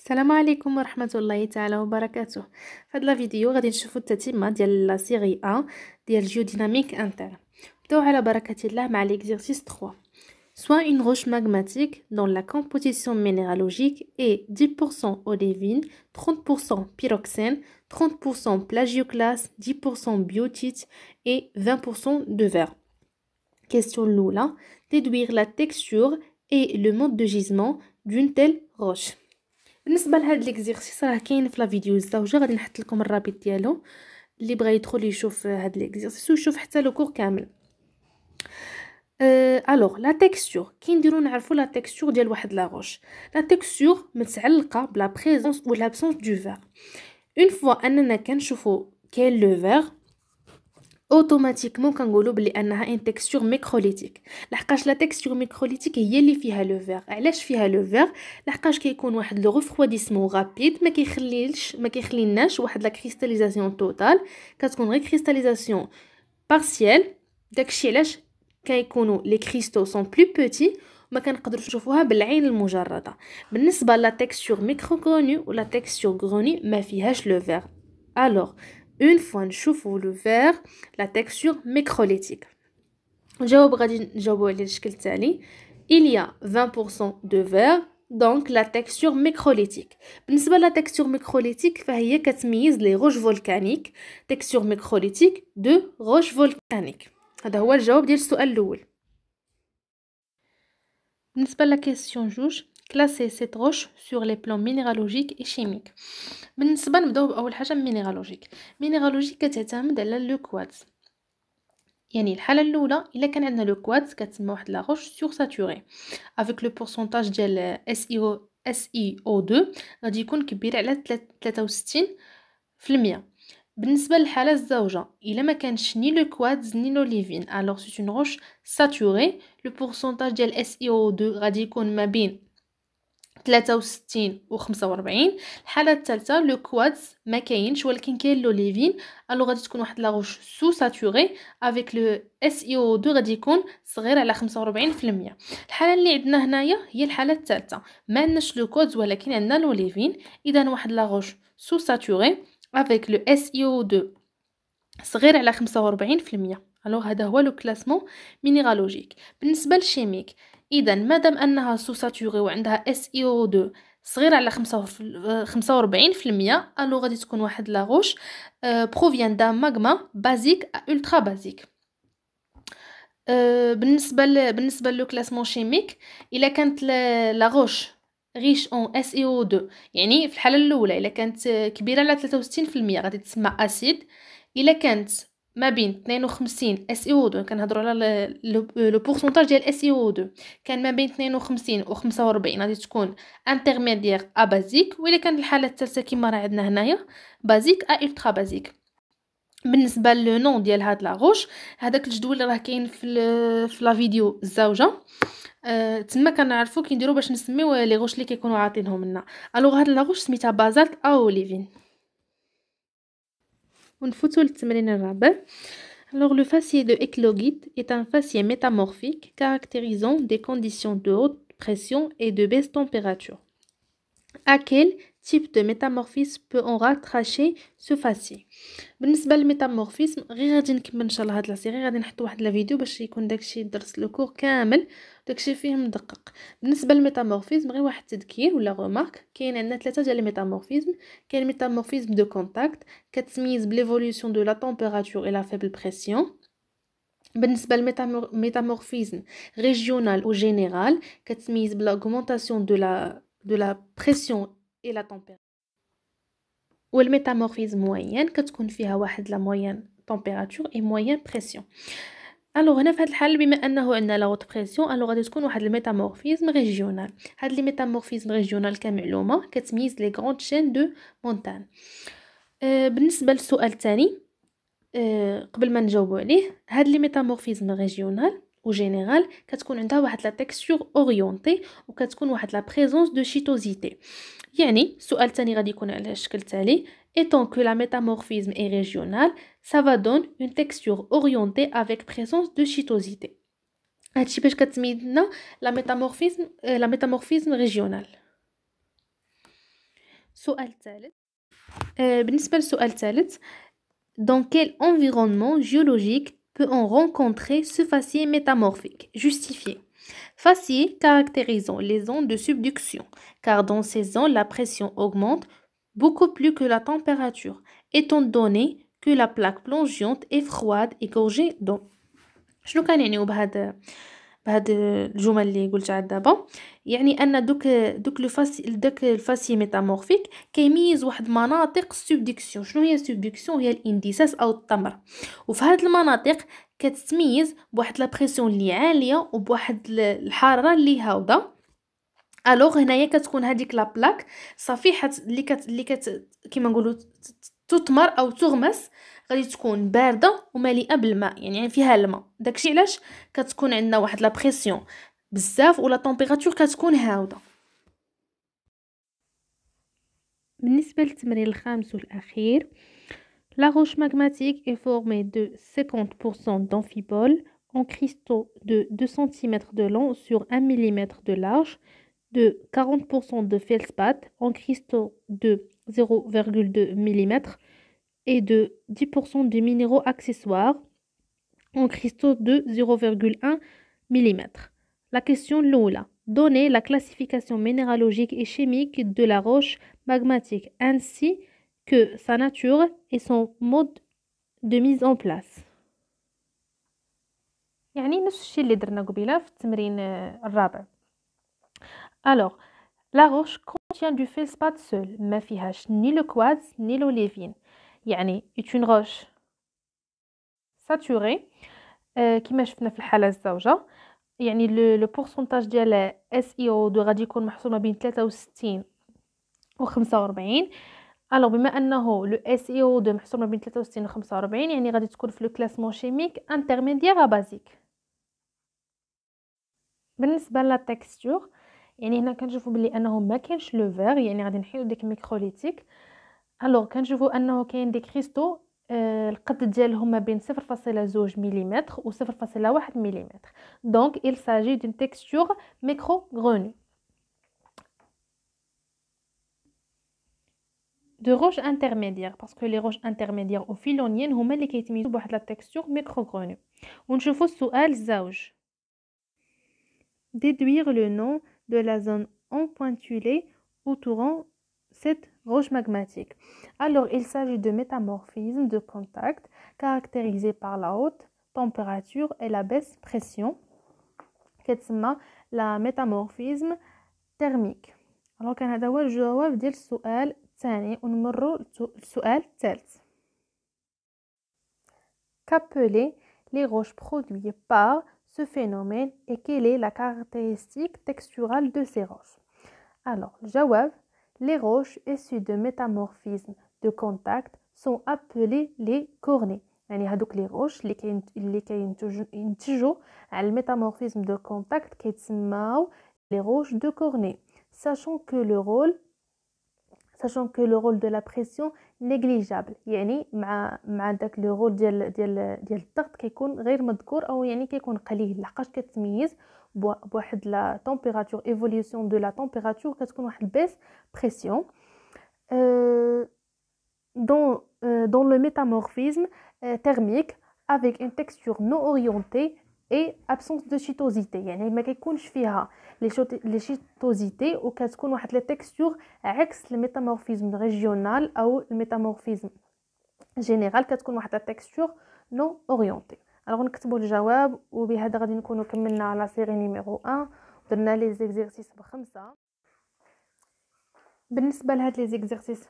السلام عليكم ورحمة الله تعالى وبركاته. في هاد لا فيديو غادي نشوفو التتمة ديال لا سيري A ديال جيوديناميك انتر. نبداو على بركة الله مع l'exercice 3. Soit une roche magmatique dont la composition minéralogique est 10% olivine, 30% pyroxène, 30% plagioclase, 10% biotite et 20% de verre. Question l'oula. Déduire la texture et le mode de gisement d'une telle roche. بالنسبه لهاد ليكزيرسيس راه كاين في لا فيديو الزوجه، غادي نحط لكم الرابط ديالو اللي بغى يدخل يشوف هاد ليكزيرسيس ويشوف حتى لو كور كامل. الوغ لا تيكستور كي نديرو نعرفو لا تيكستور ديال واحد لا روش. لا تيكستور متعلقه بلا بريزونس و لابسونس دو فير. اون فوا اننا كنشوفو كاين لو فير اوتوماتيكمون كنقولوا بلي انها ان تيكستور ميكروليتيك، لحقاش لا تيكستور ميكروليتيك هي اللي فيها لو فير. علاش فيها لو فير؟ لحقاش كيكون واحد لو ريفرويديسمون غابيد، ما كيخليناش واحد لا كريستاليزاسيون توتال، كتكون غير كريستاليزاسيون بارسيال. داكشي علاش كيكونوا لي كريستو سون بلو بوتي ما كنقدروش نشوفوها بالعين المجرده. بالنسبه لا تيكستور ميكروغوني ولا تيكستور غروني ما فيهاش لو فير. الوغ une fois نشوفوا le verre la texture microlytique. نجاوب غادي نجاوبوا على الشكل التالي. il y a 20% de verre donc la texture microlytique. بالنسبه لا texture microlytique فهي كتميز لي روش فولكانيك. texture microlytique de roche volcanique. هذا هو الجواب ديال السؤال الاول. بالنسبه لا كيسيون جوج classer cette roche sur les plans minéralogiques et chimiques. بالنسبه نبداو باول حاجه مينيرالوجيك كتعتمد على لو كوارتز. يعني الحاله الاولى الا كان عندنا لو كوارتز كتسمى واحد لا روش سور ساتوري افيك لو بورسونتاج ديال SiO2 غادي يكون كبير على 63%. بالنسبه للحاله الزوجه الا ما كانش ني لو كوارتز ني لوليفين الوغ سي اون روش ساتوري، لو بورسونتاج ديال SiO2 غادي يكون ما بين 63 و 45. الحاله الثالثه لو كوادز ما كاينش ولكن كاين لوليفين، الو غادي تكون واحد لا روش سو ساتوري افيك لو SiO2 غادي يكون صغير على 45%. الحاله اللي عندنا هنايا هي الحاله الثالثه، ما عندناش لو كوادز ولكن عندنا لوليفين، اذا واحد لا روش سو ساتوري افيك لو SiO2 صغير على 45%. الو هذا هو لو كلاسمون مينيرالوجيك. بالنسبه للشيميك اذا مادام انها سو ساتوري وعندها SiO2 صغير على 45%، الو غادي تكون واحد لا روش بروفيان دا ماغما بازيك الترا بازيك. بالنسبه لو كلاسمون شيميك الا كانت لا روش ريش اون SiO2، يعني في الحاله الاولى الا كانت كبيره على 63% غادي تسمى اسيد. الا كانت ما بين 52 SiO2 كنهضروا على لو بورسونتاج ديال SiO2 كان ما بين 52 و 45 غادي تكون انترميديير ا بازيك، والا كان الحاله الثالثه كما راه عندنا هنايا بازيك ا الترا بازيك. بالنسبه لو نون ديال هاد لا روش هذاك الجدول راه كاين في لا فيديو الزوجه. تما كنعرفوا كنديروا باش نسميو لي روش اللي كيكونوا عاطينهم لنا. الوغ هاد لا روش سميتها بازالت اوليفين. ونفوتوا للتمرين الرابع. Alors, le facier de éclogite est un facier métamorphique caractérisant des conditions de haute pression et de baisse température. À quel type de métamorphisme peut-on rattacher ce facier؟ بالنسبه للميتامورفيزم غير غادي نكمل ان شاء الله هاد لا سيري، غادي نحط واحد لا فيديو باش يكون داكشي درس لو كور كامل داكشي فيه مدقق. بالنسبه للميتامورفيزم غير واحد التذكير ولا غومارك، كاين عندنا ثلاثه ديال الميتامورفيزم. كاين الميتامورفيزم دو كونتاكت كتميز بليفوليوشن دو لا تمبيراتور اي لا فيبل بريسيون. بالنسبه للميتامورفيزم ريجيونال او جينيرال كتميز بالاغمونطاسيون دو لا بريسيون اي لا تمبيراتور. والميتامورفيزم موين كتكون فيها واحد لا موين تمبيراتور اي موين بريسيون. الوغ هنا في هذا الحال بما انه عندنا لا هوت بريسيون الوغ غادي تكون واحد الميتامورفيزم ريجيونال. هاد لي ميتامورفيزم ريجيونال كمعلومه كتميز لي غروند شين دو مونتان. بالنسبه للسؤال الثاني قبل ما نجاوبوا عليه، هاد لي ميتامورفيزم ريجيونال و جينيرال كتكون عندها واحد لا تيكستور اورينتي وكتكون واحد لا بريزونس دو شيتوزيتي. يعني السؤال الثاني غادي يكون على الشكل التالي: étant que la métamorphisme est régional, ça va donner une texture orientée avec présence de chitosité. هادشي باش كتميز لنا لا ميتامورفيزم ريجيونال. السؤال الثالث. بالنسبة للسؤال الثالث: dans quel environnement géologique peut-on rencontrer ce faciès métamorphique? Justifié. Faciès caractérisant les ondes de subduction, car dans ces ondes, la pression augmente beaucoup plus que la température, étant donné que la plaque plongeante est froide et gorgée d'eau. شنو كنعنيو بهاد الجمل اللي قلتها دابا؟ يعني ان دوك الفاسي ميتامورفيك كيميز واحد مناطق سوبديكسيون. شنو هي سوبديكسيون؟ هي الاندساس او التمر. وفي هاد المناطق كتتميز بواحد لا بريسيون اللي عاليه وبواحد الحراره اللي هاوده. الوغ هنايا كتكون هذيك لا بلاك صفيحه اللي كيما نقولوا تتمر او تغمس، غادي تكون بارده ومليئه بالماء، يعني فيها الماء. داكشي علاش كتكون عندنا واحد لا بريسيون بزاف ولا طومبيراتور كتكون هاوده. بالنسبه للتمرين الخامس والاخير: la roche magmatique est formée de 50% d'amphiboles en cristaux de 2 cm de long sur 1 mm de large, de 40% de feldspath en cristaux de 0,2 mm et de 10% de minéraux accessoires en cristaux de 0,1 mm. La question l'oula: donnez la classification minéralogique et chimique de la roche magmatique ainsi que sa nature et son mode de mise en place. يعني نفس الشيء اللي درنا قبيله في التمرين الرابع. Alors, la roche contient du feldspath seul, ما فيهاش ni le quartz ni l'olivine. يعني est une roche saturée كما شفنا في الحالة الزوجة. يعني لو بورسونتاج ديال SiO2 غادي يكون محصور ما بين 63 و 45. الوغ بما انه لو SiO2 محصور ما بين 63 و 45 يعني غادي تكون في لو كلاسمون شيميك انترميديير بازيك. بالنسبه لا تكستور، يعني هنا كنشوفوا بلي انه ما كاينش لو فير، يعني غادي نحيدو ديك ميكروليتيك. الوغ كنشوفوا انه كاين دي كريستو القد ديالهم ما بين 0.2 ملم و 0.1 ملم. دونك il s'agit d'une texture micro-grenue. De roches intermédiaires, parce que les roches intermédiaires au filoniennes هما اللي كيتميزوا بواحد لا texture micro-grenue. ونشوفوا السؤال الزوج: déduire le nom de la zone empointulée entourant cette roche magmatique. Alors, il s'agit de métamorphisme de contact caractérisé par la haute température et la basse pression, كتسمى la métamorphisme thermique. Alors كان هذا هو الجواب ديال السؤال الثاني. ونمروا للسؤال الثالث: qu'appellent les roches produites par ce phénomène et quelle est la caractéristique texturale de ces roches? Alors, الجواب: les roches issues de métamorphisme de contact sont appelées les cornées. يعني هادوك لي روش اللي كينتجوا على الميتامورفيزم دو كونتاكت كيتسماو لي روش دو كورني. sachant que le rôle de la pression négligeable، يعني مع داك لو رول ديال الضغط كيكون غير مذكور او يعني كيكون قليل، لحقاش كتميز بواحد لا تمبيراتور ايفوليوشن دو لا تمبيراتور كتكون واحد البيس بريسيون dans le métamorphisme thermique avec une texture non orientée et absence de chitosité. يعني ما كيكونش فيها لي شيتوزيتي وكتكون واحد لي تكستور عكس الميتامورفيزم ريجيونال او الميتامورفيزم جينيرال كتكون واحد لا تكستور نو اورينتي. الوغ نكتبوا الجواب. وبهذا غادي نكونوا كملنا لا سيري نيميرو 1 درنا لي زيكزيرسيس ب5. بالنسبه لهاد لي زيكزيرسيس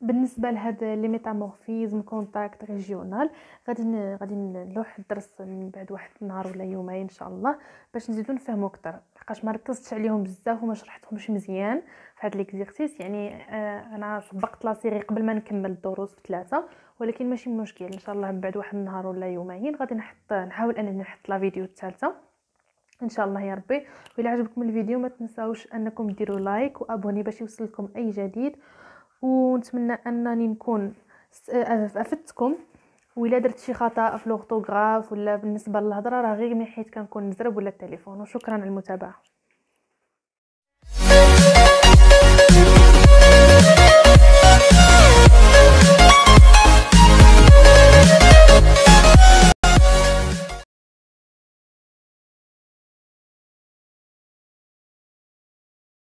بالنسبه لهاد لي ميتامورفيزم كونتاكت ريجيونال غادي نلوح الدرس من بعد واحد النهار ولا يومين ان شاء الله باش نزيدو نفهمو اكثر، لحقاش ما ركزتش عليهم بزاف وما شرحتهمش مزيان في هاد ليكزيرسيس. يعني انا سبقت لا سيري قبل ما نكمل الدروس ب3، ولكن ماشي مشكل ان شاء الله من بعد واحد النهار ولا يومين غادي نحاول انني نحط لا فيديو الثالثه ان شاء الله يا ربي. وإلا عجبكم الفيديو ما تنساوش انكم ديروا لايك وابوني باش يوصلكم اي جديد، ونتمنى انني نكون افدتكم. وإلا درت شي خطا في لورتوغراف ولا بالنسبه للهضره راه غير من حيت كنكون نزرب ولا التليفون. وشكرا على المتابعه.